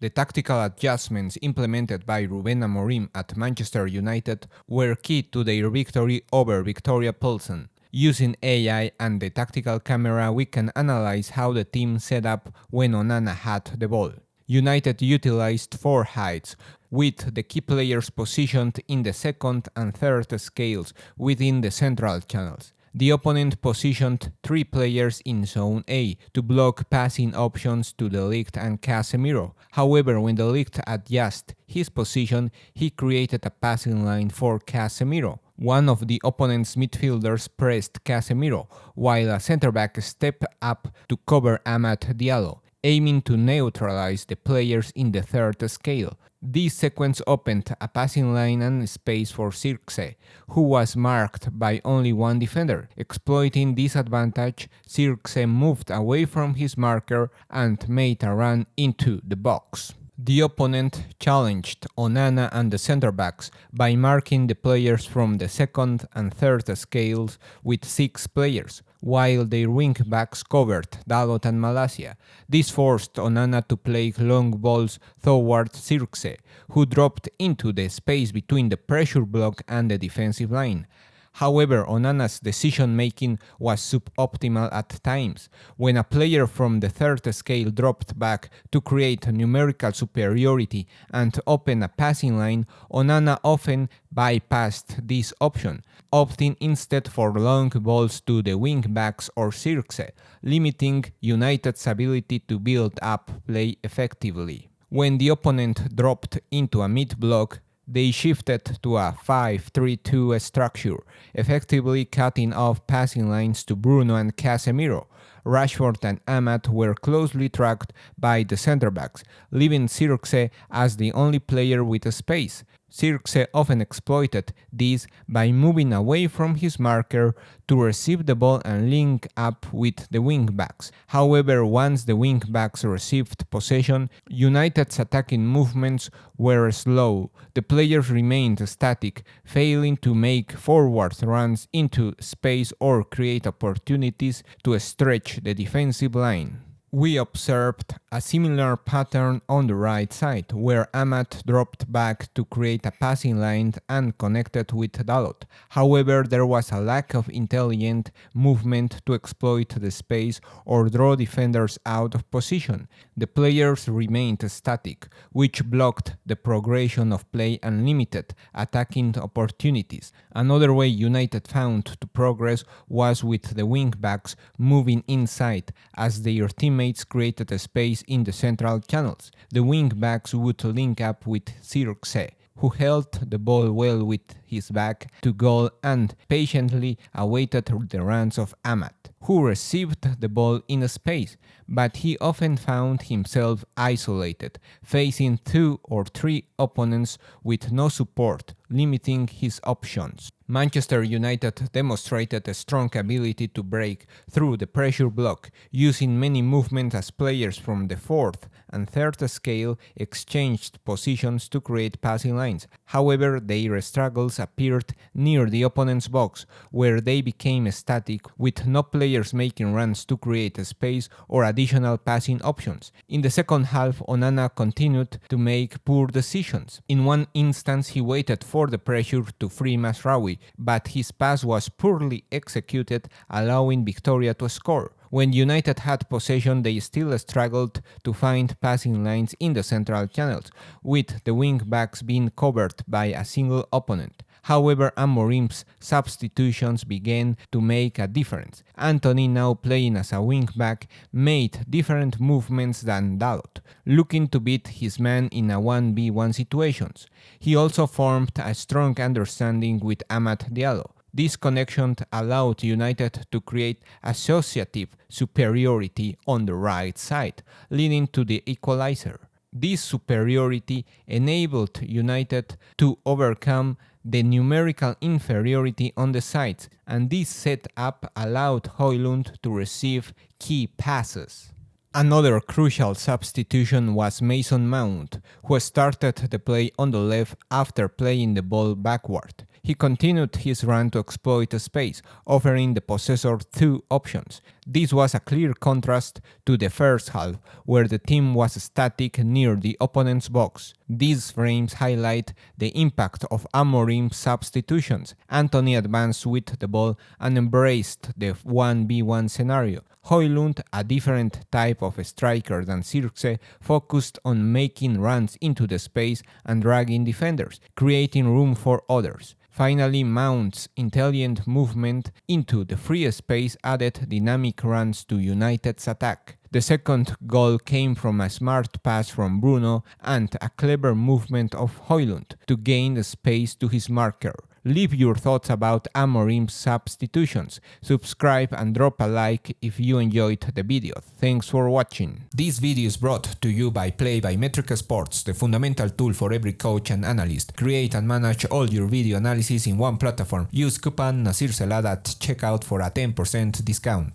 The tactical adjustments implemented by Ruben Amorim at Manchester United were key to their victory over Viktoria Plzen. Using AI and the tactical camera, we can analyze how the team set up when Onana had the ball. United utilized 4 heights, with the key players positioned in the second and third scales within the central channels. The opponent positioned 3 players in Zone A to block passing options to De Ligt and Casemiro. However, when De Ligt adjusted his position, he created a passing line for Casemiro. One of the opponent's midfielders pressed Casemiro, while a centre-back stepped up to cover Amad Diallo, aiming to neutralize the players in the third scale. This sequence opened a passing line and space for Zirkzee, who was marked by only one defender. Exploiting this advantage, Zirkzee moved away from his marker and made a run into the box. The opponent challenged Onana and the centre-backs by marking the players from the second and third scales with 6 players, while their wing-backs covered Dalot and Malacia. This forced Onana to play long balls towards Zirkzee, who dropped into the space between the pressure block and the defensive line. However, Onana's decision-making was suboptimal at times. When a player from the third scale dropped back to create numerical superiority and open a passing line, Onana often bypassed this option, opting instead for long balls to the wing-backs or Zirkzee, limiting United's ability to build up play effectively. When the opponent dropped into a mid-block, they shifted to a 5-3-2 structure, effectively cutting off passing lines to Bruno and Casemiro. Rashford and Amad were closely tracked by the centre-backs, leaving Zirkzee as the only player with space. Zirkzee often exploited this by moving away from his marker to receive the ball and link up with the wing-backs. However, once the wing-backs received possession, United's attacking movements were slow. The players remained static, failing to make forward runs into space or create opportunities to stretch the defensive line. We observed a similar pattern on the right side, where Amad dropped back to create a passing line and connected with Dalot. However, there was a lack of intelligent movement to exploit the space or draw defenders out of position. The players remained static, which blocked the progression of play and limited attacking opportunities. Another way United found to progress was with the wing-backs moving inside, as their teammates created a space in the central channels. The wing-backs would link up with Zirkzee, who held the ball well with his back to goal and patiently awaited the runs of Amad, who received the ball in space, but he often found himself isolated, facing 2 or 3 opponents with no support, limiting his options. Manchester United demonstrated a strong ability to break through the pressure block, using many movements as players from the fourth and third scale exchanged positions to create passing lines. However, their struggles appeared near the opponent's box, where they became static, with no players making runs to create space or additional passing options. In the second half, Onana continued to make poor decisions. In one instance, he waited for the pressure to free Mazraoui, but his pass was poorly executed, allowing Viktoria to score. When United had possession, they still struggled to find passing lines in the central channels, with the wing-backs being covered by a single opponent. However, Amorim's substitutions began to make a difference. Antony, now playing as a wing-back, made different movements than Dalot, looking to beat his man in a 1v1 situations. He also formed a strong understanding with Amad Diallo. This connection allowed United to create associative superiority on the right side, leading to the equalizer. This superiority enabled United to overcome the numerical inferiority on the sides, and this setup allowed Højlund to receive key passes. Another crucial substitution was Mason Mount, who started the play on the left after playing the ball backward. He continued his run to exploit space, offering the possessor 2 options. This was a clear contrast to the first half, where the team was static near the opponent's box. These frames highlight the impact of Amorim's substitutions. Antony advanced with the ball and embraced the 1v1 scenario. Højlund, a different type of striker than Zirkzee, focused on making runs into the space and dragging defenders, creating room for others. Finally, Mount's intelligent movement into the free space added dynamic runs to United's attack. The second goal came from a smart pass from Bruno and a clever movement of Højlund to gain the space to his marker. Leave your thoughts about Amorim's substitutions. Subscribe and drop a like if you enjoyed the video. Thanks for watching. This video is brought to you by Play by Metrica Sports, the fundamental tool for every coach and analyst. Create and manage all your video analysis in one platform. Use coupon NasirSelad at checkout for a 10% discount.